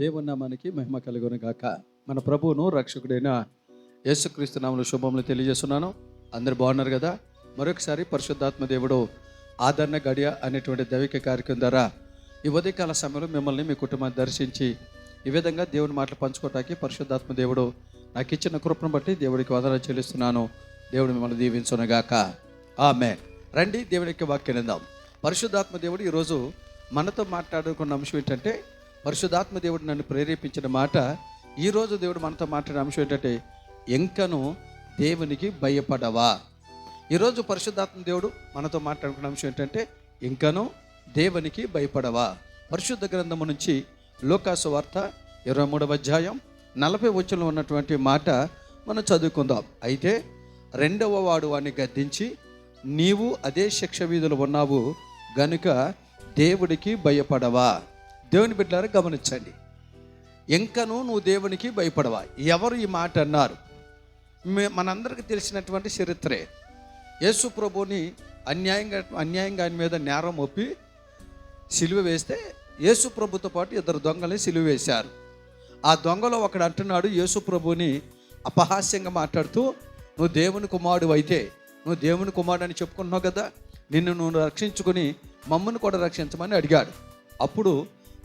దేవుని నామానికి మహిమ కలుగును గాక. మన ప్రభువును రక్షకుడైన యేసుక్రీస్తు నామములో శుభములు తెలియజేస్తున్నాను. అందరు బాగున్నారు కదా? మరొకసారి పరిశుద్ధాత్మ దేవుడు ఆదరణ గడియ అనేటువంటి దైవిక కార్యక్రమం ద్వారా ఈ ఉదయకాల సమయంలో మిమ్మల్ని మీ కుటుంబాన్ని దర్శించి ఈ విధంగా దేవుని మాటలు పంచుకోవటానికి పరిశుద్ధాత్మ దేవుడు నాకు ఇచ్చిన కృపను బట్టి దేవుడికి వందనాలు చెల్లిస్తున్నాను. దేవుడు మిమ్మల్ని దీవించునుగాక. ఆమేన్. రండి దేవుని యొక్క వాక్యం విందాం. పరిశుద్ధాత్మ దేవుడు ఈరోజు మనతో మాట్లాడుకున్న అంశం ఏంటంటే, పరిశుద్ధాత్మ దేవుడు నన్ను ప్రేరేపించిన మాట, ఈరోజు దేవుడు మనతో మాట్లాడే అంశం ఏంటంటే, ఇంకను దేవునికి భయపడవా. ఈరోజు పరిశుద్ధాత్మ దేవుడు మనతో మాట్లాడుకున్న అంశం ఏంటంటే, ఇంకను దేవునికి భయపడవా. పరిశుద్ధ గ్రంథము నుంచి లూకాసు వార్త 23వ అధ్యాయం 40 వచనంలో ఉన్నటువంటి మాట మనం చదువుకుందాం. అయితే రెండవ వాడు వాడిని గద్దించి, నీవు అదే శిక్ష వీధిలో ఉన్నావు గనుక దేవుడికి భయపడవా. దేవుని బిడ్డలారా గమనించండి, ఇంకను నువ్వు దేవునికి భయపడవా. ఎవరు ఈ మాట అన్నారు? మనందరికీ తెలిసినటువంటి చరిత్రే. యేసు ప్రభుని అన్యాయంగా ఆయన మీద నేరం ఒప్పి సిలువ వేస్తే యేసు ప్రభుతో పాటు 2 దొంగల్ని సిలువ వేశారు. ఆ దొంగలో ఒకడు అంటున్నాడు యేసు ప్రభుని అపహాస్యంగా మాట్లాడుతూ, నువ్వు దేవుని కుమారుడు అయితే, నువ్వు దేవుని కుమారుడు అని చెప్పుకుంటున్నావు కదా, నిన్ను నువ్వు రక్షించుకుని మమ్మల్ని కూడా రక్షించమని అడిగాడు. అప్పుడు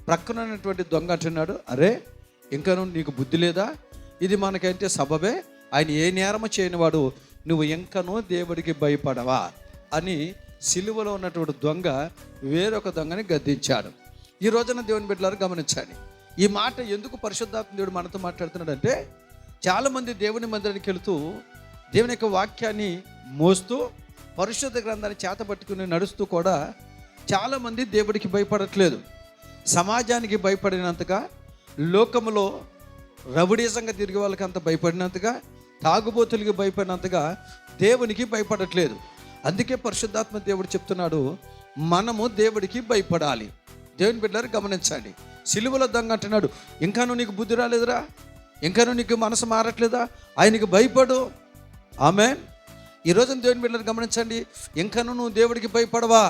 ప్రక్కన ఉన్నటువంటి దొంగ అంటున్నాడు, అరే ఇంకను నీకు బుద్ధి లేదా? ఇది మనకంటే సబబే, ఆయన ఏ నేరము చేయనివాడు, నువ్వు ఇంకనూ దేవుడికి భయపడవా అని సిలువలో ఉన్నటువంటి దొంగ వేరొక దొంగని గద్దించాడు. ఈ రోజున దేవుని బిడ్డలారా గమనించాలి, ఈ మాట ఎందుకు పరిశుద్ధాత్మ దేవుడు మనతో మాట్లాడుతున్నాడంటే, చాలామంది దేవుని మందిరానికి వెళుతూ దేవుని యొక్క వాక్యాన్ని మోస్తూ పరిశుద్ధ గ్రంథాన్ని చేతపట్టుకుని నడుస్తూ కూడా చాలామంది దేవుడికి భయపడట్లేదు. సమాజానికి భయపడినంతగా, లోకములో రౌడీజంగా తిరిగే వాళ్ళకి అంత భయపడినంతగా, తాగుబోతులకి భయపడినంతగా దేవునికి భయపడట్లేదు. అందుకే పరిశుద్ధాత్మ దేవుడు చెప్తున్నాడు, మనము దేవుడికి భయపడాలి. దేవుని బిడ్డలారా గమనించండి, సిలువలో దొంగ అంటున్నాడు, ఇంకాను నీకు బుద్ధి రాలేదురా, ఇంకాను నీకు మనసు మారట్లేదా, ఆయనకి భయపడు. ఆమేన్. ఈరోజు దేవుని బిడ్డలారా గమనించండి, ఇంకాను నువ్వు దేవుడికి భయపడవా.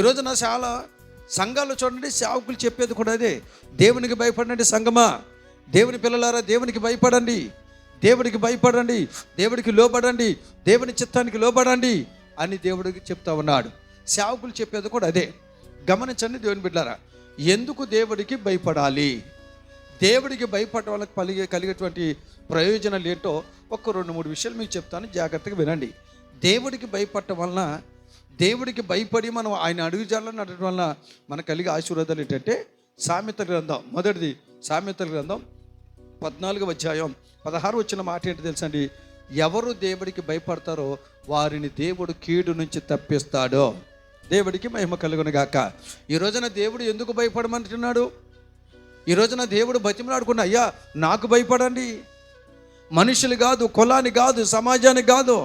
ఈరోజున చాలా సంఘాలు చూడండి, సేవకులు చెప్పేది కూడా అదే, దేవునికి భయపడండి సంఘమా, దేవుని పిల్లలారా దేవునికి భయపడండి, దేవుడికి భయపడండి, దేవుడికి లోబడండి, దేవుని చిత్తానికి లోబడండి అని దేవుడికి చెప్తా ఉన్నాడు. సేవకులు చెప్పేది కూడా అదే. గమనించండి దేవుని బిడ్డలారా, ఎందుకు దేవుడికి భయపడాలి, దేవుడికి భయపడడం వల్ల కలిగేటువంటి ప్రయోజనాలు ఏంటో ఒక 2-3 విషయాలు మీకు చెప్తాను, జాగ్రత్తగా వినండి. దేవుడికి భయపడటం వలన, దేవుడికి భయపడి మనం ఆయన అడుగుజాడలను నడటం వలన మనకు కలిగే ఆశీర్వాదాలు ఏంటంటే, సామెతల గ్రంథం, మొదటిది సామెతల గ్రంథం 14వ అధ్యాయం 16 వచ్చిన మాట ఏంటి తెలుసండి, ఎవరు దేవుడికి భయపడతారో వారిని దేవుడు కీడు నుంచి తప్పిస్తాడో. దేవుడికి మహిమ కలుగును గాక. ఈ రోజున దేవుడు ఎందుకు భయపడమంటున్నాడు? ఈ రోజున దేవుడు బతిమలాడుకున్న, అయ్యా నాకు భయపడండి, మనుషులు కాదు, కులాన్ని కాదు, సమాజానికి కాదు,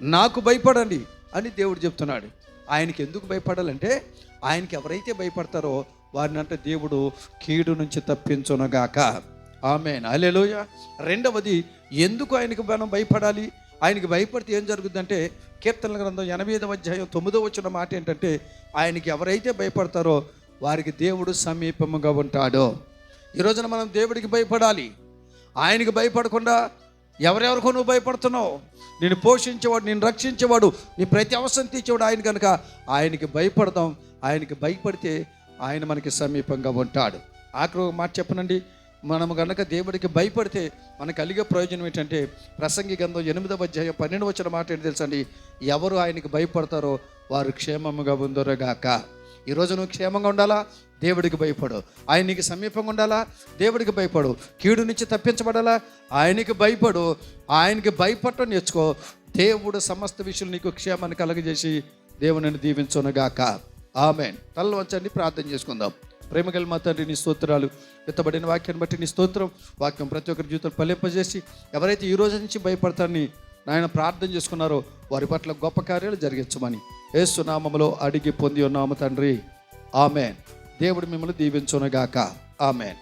నాకు భయపడండి అని దేవుడు చెప్తున్నాడు. ఆయనకి ఎందుకు భయపడాలంటే, ఆయనకి ఎవరైతే భయపడతారో వారిని అంటే దేవుడు కీడు నుంచి తప్పించునుగాక. ఆమేన్. హల్లెలూయా. రెండవది, ఎందుకు ఆయనకి మనం భయపడాలి? ఆయనకి భయపడితే ఏం జరుగుతుందంటే, కీర్తనల గ్రంథం 85వ అధ్యాయం 9వ వచ్చిన మాట ఏంటంటే, ఆయనకి ఎవరైతే భయపడతారో వారికి దేవుడు సమీపముగా ఉంటాడో. ఈ రోజున మనం దేవుడికి భయపడాలి. ఆయనకి భయపడకుండా ఎవరెవరికో నువ్వు భయపడుతున్నావు, నేను పోషించేవాడు, నేను రక్షించేవాడు, నీ ప్రతి అవసరం తీర్చేవాడు ఆయన కనుక ఆయనకి భయపడదాం. ఆయనకి భయపడితే ఆయన మనకి సమీపంగా ఉంటాడు. ఆఖరి ఒక మాట చెప్పనండి, మనము కనుక దేవుడికి భయపడితే మనకు కలిగే ప్రయోజనం ఏంటంటే, ప్రసంగి గ్రంథం 8వ అధ్యాయం 12 వచ్చిన మాట ఏంటి తెలుసండి, ఎవరు ఆయనకి భయపడతారో వారు క్షేమముగా ఉందరుగాక. ఈరోజు నువ్వు క్షేమంగా ఉండాలా, దేవుడికి భయపడు. ఆయనకి సమీపంగా ఉండాలా, దేవుడికి భయపడు. కీడు నుంచి తప్పించబడాలా, ఆయనకి భయపడు. ఆయనకి భయపడటం నేర్చుకో. దేవుడు సమస్త విషయాలు నీకు క్షేమాన్ని కలగజేసి దేవునిని దీవించునుగాక. ఆమేన్. తలలు వంచండి, ప్రార్థన చేసుకుందాం. ప్రేమగల మా తండ్రి, నీ స్తోత్రాలు, విత్తబడిన వాక్యాన్ని బట్టి నీ స్తోత్రం. వాక్యం ప్రతి ఒక్కరి జీవితాలు ఫలింపజేసి ఎవరైతే ఈ రోజు నుంచి భయపడతారని నాయన ప్రార్థన చేసుకున్నారో వారి పట్ల గొప్ప కార్యాలు జరిగించమని యేసు నామములో అడిగి పొంది ఉన్నాము తండ్రి. ఆమేన్. దేవుడు మిమ్మల్ని దీవించునుగాక. ఆమేన్.